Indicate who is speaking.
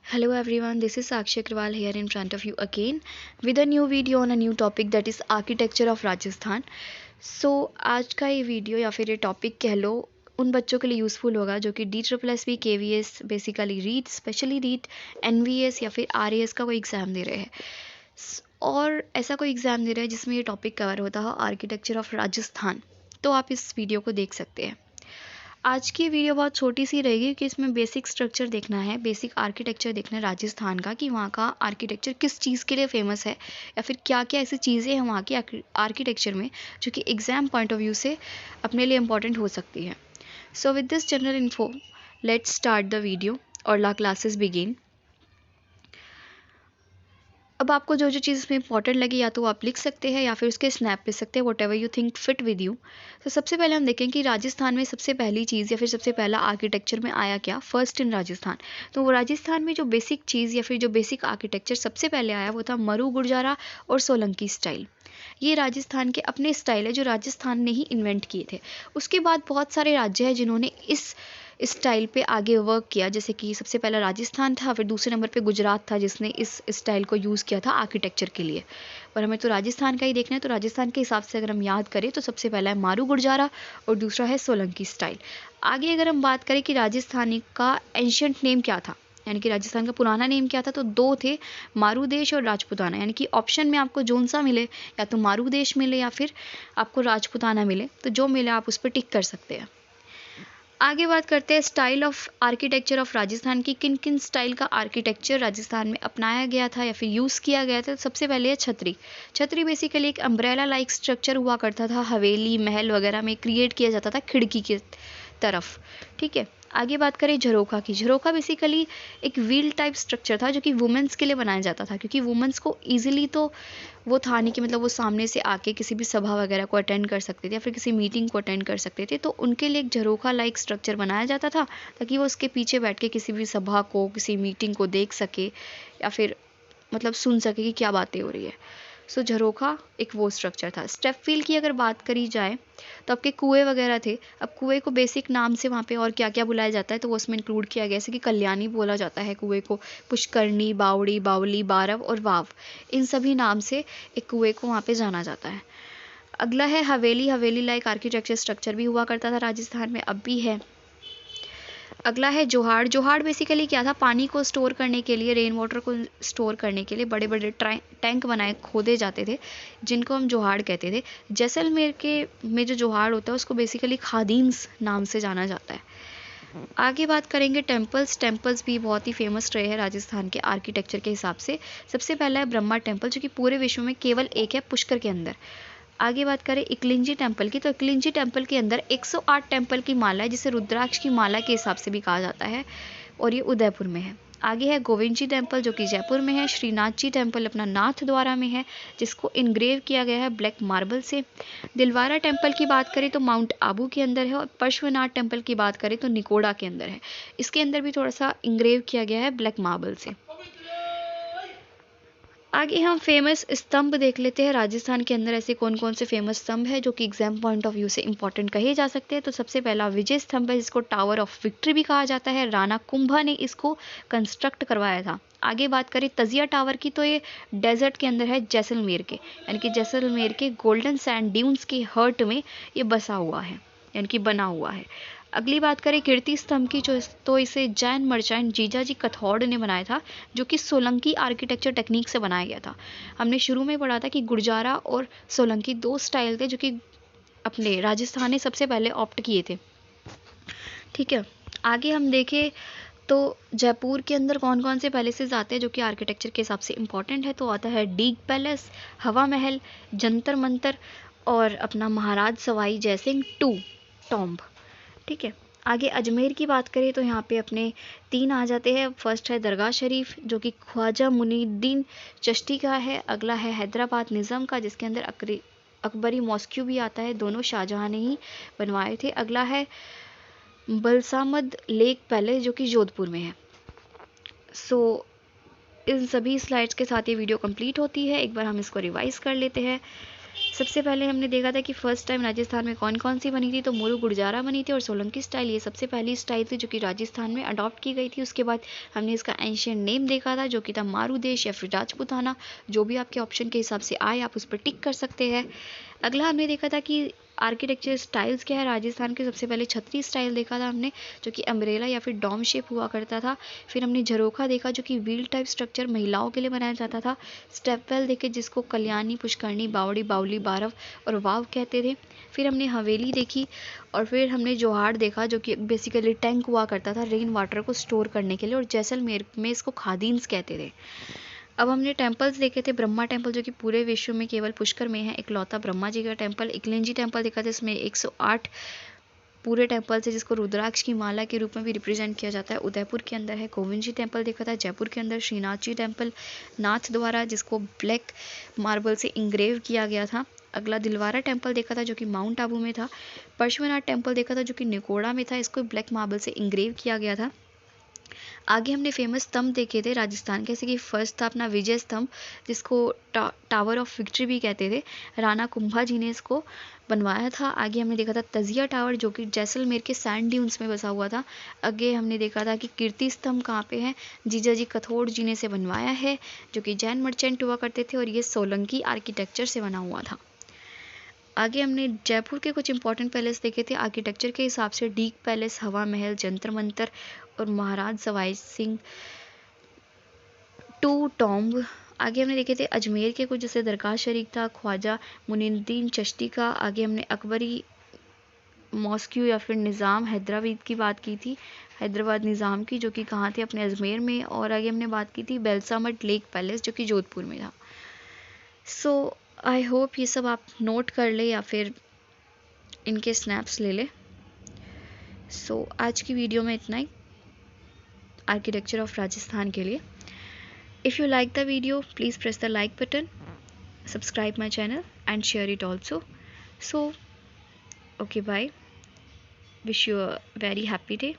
Speaker 1: Hello everyone, this is Sakshi Agrawal here in front of you again with a new video on a new topic that is architecture of Rajasthan. So आज का ये video या फिर ये topic कह लो उन बच्चों के लिए यूज़फुल होगा जो कि DSSB KVS basically REET specially REET NVS या फिर RAS का कोई एग्ज़ाम दे रहे हैं और ऐसा कोई एग्ज़ाम दे रहे हैं जिसमें ये टॉपिक कवर होता हो आर्किटेक्चर ऑफ राजस्थान। तो आप इस वीडियो को देख सकते हैं। आज की वीडियो बहुत छोटी सी रहेगी क्योंकि इसमें बेसिक स्ट्रक्चर देखना है, बेसिक आर्किटेक्चर देखना है राजस्थान का कि वहाँ का आर्किटेक्चर किस चीज़ के लिए फेमस है या फिर क्या क्या ऐसी चीज़ें हैं वहाँ की आर्किटेक्चर में जो कि एग्ज़ाम पॉइंट ऑफ व्यू से अपने लिए इम्पॉर्टेंट हो सकती है। So with this general info let's start the video और ला क्लासेस बिगिन। अब आपको जो जो चीज़ इसमें इंपॉर्टेंट लगी या तो आप लिख सकते हैं या फिर उसके स्नैप ले सकते हैं, what ever you think fit with you. तो सबसे पहले हम देखें कि राजस्थान में सबसे पहली चीज़ या फिर सबसे पहला आर्किटेक्चर में आया क्या फर्स्ट इन राजस्थान। तो वो राजस्थान में जो बेसिक चीज़ या फिर जो बेसिक आर्किटेक्चर सबसे पहले आया वो था मरु गुर्जारा और सोलंकी स्टाइल। ये राजस्थान के अपने स्टाइल है जो राजस्थान ने ही इन्वेंट किए थे। उसके बाद बहुत सारे राज्य हैं जिन्होंने इस स्टाइल पे आगे वर्क किया, जैसे कि सबसे पहला राजस्थान था, फिर दूसरे नंबर पे गुजरात था जिसने इस स्टाइल को यूज़ किया था आर्किटेक्चर के लिए। पर हमें तो राजस्थान का ही देखना है, तो राजस्थान के हिसाब से अगर हम याद करें तो सबसे पहला है मारू गुर्जारा और दूसरा है सोलंकी स्टाइल। आगे अगर हम बात करें कि राजस्थानी का एंशियंट नेम क्या था, यानी कि राजस्थान का पुराना नेम क्या था, तो दो थे, मारूदेश और राजपुताना। यानी कि ऑप्शन में आपको जोन सा मिले, या तो मारूदेश मिले या फिर आपको राजपुताना मिले, तो जो मिले आप उस पर टिक कर सकते हैं। आगे बात करते हैं style of architecture of Rajasthan की, किन किन स्टाइल का आर्किटेक्चर राजस्थान में अपनाया गया था या फिर यूज़ किया गया था। सबसे पहले है छतरी। छतरी बेसिकली एक अम्ब्रेला लाइक स्ट्रक्चर हुआ करता था, हवेली महल वगैरह में क्रिएट किया जाता था खिड़की की तरफ। ठीक है, आगे बात करें झरोखा की। झरोखा बेसिकली एक व्हील टाइप स्ट्रक्चर था जो कि वुमेंस के लिए बनाया जाता था, क्योंकि वुमेंस को ईजिली तो वो था नहीं कि मतलब वो सामने से आके किसी भी सभा वगैरह को अटेंड कर सकते थे या फिर किसी मीटिंग को अटेंड कर सकते थे। तो उनके लिए एक झरोखा लाइक स्ट्रक्चर बनाया जाता था ताकि वो उसके पीछे बैठ के किसी भी सभा को, किसी मीटिंग को देख सके या फिर मतलब सुन सके कि क्या बातें हो रही है। सो झरोखा एक वो स्ट्रक्चर था। स्टेप फील की अगर बात करी जाए तो आपके कुएं वगैरह थे। अब कुएं को बेसिक नाम से वहाँ पे और क्या क्या बुलाया जाता है तो वो उसमें इंक्लूड किया गया, जैसे कि कल्याणी बोला जाता है कुएं को, पुष्करणी, बावड़ी, बावली, बारव और वाव, इन सभी नाम से एक कुएं को वहाँ पे जाना जाता है। अगला है हवेली। हवेली लाइक आर्किटेक्चर स्ट्रक्चर भी हुआ करता था राजस्थान में, अब भी है। अगला है जोहाड़। जोहाड़ बेसिकली क्या था, पानी को स्टोर करने के लिए, रेन वाटर को स्टोर करने के लिए बड़े बड़े टैंक बनाए खोदे जाते थे जिनको हम जोहाड़ कहते थे। जैसलमेर के में जो जोहाड़ होता है उसको बेसिकली खादीन्स नाम से जाना जाता है। आगे बात करेंगे टेम्पल्स। टेम्पल्स भी बहुत ही फेमस रहे हैं राजस्थान के आर्किटेक्चर के हिसाब से। सबसे पहला है ब्रह्मा टेम्पल जो कि पूरे विश्व में केवल एक है, पुष्कर के अंदर। आगे बात करें इकलिंजी टेम्पल की, तो इकलिंजी टेम्पल के अंदर 108 टेम्पल की माला है जिसे रुद्राक्ष की माला के हिसाब से भी कहा जाता है और ये उदयपुर में है। आगे है गोविंद टेम्पल जो कि जयपुर में है। श्रीनाथ जी टेम्पल अपना नाथ द्वारा में है जिसको इनग्रेव किया गया है ब्लैक मार्बल से। दिलवारा टेम्पल की बात करें तो माउंट आबू के अंदर है और पार्श्वनाथ टेम्पल की बात करें तो निकोड़ा के अंदर है। इसके अंदर भी थोड़ा सा इंग्रेव किया गया है ब्लैक मार्बल से। आगे हम फेमस स्तंभ देख लेते हैं। राजस्थान के अंदर ऐसे कौन कौन से फेमस स्तंभ है जो कि एग्जाम पॉइंट ऑफ व्यू से इंपॉर्टेंट कहे जा सकते हैं। तो सबसे पहला विजय स्तंभ है जिसको टावर ऑफ विक्ट्री भी कहा जाता है। राणा कुंभा ने इसको कंस्ट्रक्ट करवाया था। आगे बात करें तजिया टावर की, तो ये डेजर्ट के अंदर है जैसलमेर के, यानी कि जैसलमेर के गोल्डन सैंड ड्यून्स के हर्ट में ये बसा हुआ है, यानी कि बना हुआ है। अगली बात करें कीर्ति स्तंभ की, जो तो इसे जैन मर्चेंट जीजाजी कथौड़ ने बनाया था जो कि सोलंकी आर्किटेक्चर टेक्निक से बनाया गया था। हमने शुरू में पढ़ा था कि गुर्जारा और सोलंकी दो स्टाइल थे जो कि अपने राजस्थान ने सबसे पहले ऑप्ट किए थे। ठीक है, आगे हम देखें तो जयपुर के अंदर कौन कौन से पैलेसेस आते हैं जो कि आर्किटेक्चर के हिसाब से इंपॉर्टेंट है। तो आता है डीग पैलेस, हवा महल, जंतर मंतर और अपना महाराज सवाई जयसिंह टू टॉम्ब। ठीक है, आगे अजमेर की बात करें तो यहाँ पे अपने तीन आ जाते हैं। फर्स्ट है दरगाह शरीफ जो कि ख्वाजा मुनीद्दीन चिश्ती का है। अगला है हैदराबाद निज़ाम का जिसके अंदर अकबरी मॉस्क्यू भी आता है, दोनों शाहजहां ने ही बनवाए थे। अगला है बलसामद लेक पैलेस जो कि जोधपुर में है। सो इन सभी स्लाइड्स के साथ ये वीडियो कंप्लीट होती है। एक बार हम इसको रिवाइज कर लेते हैं। सबसे पहले हमने देखा था कि फर्स्ट टाइम राजस्थान में कौन कौन सी बनी थी, तो मुरु गुर्जारा बनी थी और सोलंकी स्टाइल, ये सबसे पहली स्टाइल थी जो कि राजस्थान में अडॉप्ट की गई थी। उसके बाद हमने इसका एंशियंट नेम देखा था जो कि था मारूदेश या फिर राजपूताना, जो भी आपके ऑप्शन के हिसाब से आए आप उस पर टिक कर सकते हैं। अगला हमने देखा था कि आर्किटेक्चर स्टाइल्स क्या है राजस्थान के। सबसे पहले छतरी स्टाइल देखा था हमने जो कि अम्ब्रेला या फिर डॉम शेप हुआ करता था। फिर हमने झरोखा देखा जो कि व्हील टाइप स्ट्रक्चर महिलाओं के लिए बनाया जाता था। स्टेप वेल देखे जिसको कल्याणी, पुष्करणी, बावड़ी, बावली, बारव और वाव कहते थे। फिर हमने हवेली देखी और फिर हमने जोहाड़ देखा जो कि बेसिकली टैंक हुआ करता था रेन वाटर को स्टोर करने के लिए, और जैसलमेर में इसको खादीन्स कहते थे। अब हमने टेम्पल्स देखे थे। ब्रह्मा टेम्पल जो कि पूरे विश्व में केवल पुष्कर में है, इकलौता ब्रह्मा जी का टेम्पल। इकलिंजी टेम्पल देखा था, इसमें 108 पूरे टेम्पल है जिसको रुद्राक्ष की माला के रूप में भी रिप्रेजेंट किया जाता है। उदयपुर के अंदर है। गोविंद जी टेम्पल देखा था जयपुर के अंदर। श्रीनाथ जी टेम्पल नाथ द्वारा जिसको ब्लैक मार्बल से इंग्रेव किया गया था। अगला दिलवारा टेम्पल देखा था जो कि माउंट आबू में था। पार्श्वनाथ टेम्पल देखा था जो कि निकोड़ा में था, इसको ब्लैक मार्बल से इंग्रेव किया गया था। आगे हमने फेमस स्तंभ देखे थे राजस्थान के, जैसे कि फर्स्ट था अपना विजय स्तंभ जिसको टावर ऑफ विक्ट्री भी कहते थे। राणा कुंभा जी ने इसको बनवाया था। आगे हमने देखा था तजिया टावर जो कि जैसलमेर के सैंड ड्यून्स में बसा हुआ था। आगे हमने देखा था कि कीर्ति स्तंभ कहाँ पे है, जीजा जी कथोड़ जी ने इसे बनवाया है जो कि जैन मर्चेंट हुआ करते थे, और ये सोलंकी आर्किटेक्चर से बना हुआ था। आगे हमने जयपुर के कुछ इंपॉर्टेंट पैलेस देखे थे आर्किटेक्चर के हिसाब से। डीक पैलेस, हवा महल, जंतर मंतर और महाराज सवाई सिंह टू टॉम्ब। आगे हमने देखे थे अजमेर के कुछ, जैसे दरगाह शरीफ था, ख्वाजा मुइनुद्दीन चिश्ती का। आगे हमने अकबरी मॉस्क्यू या फिर निज़ाम हैदराबाद की बात की थी, हैदराबाद निज़ाम की, जो कि कहाँ थे, अपने अजमेर में। और आगे हमने बात की थी बेलसामठ लेक पैलेस जो कि जोधपुर में था। सो आई होप ये सब आप नोट कर ले या फिर इनके स्नैप्स ले ले। सो आज की वीडियो में इतना ही आर्किटेक्चर ऑफ राजस्थान के लिए। If you like the video, please press the like button, subscribe my channel and share it also. So, okay, bye. Wish you a very happy day.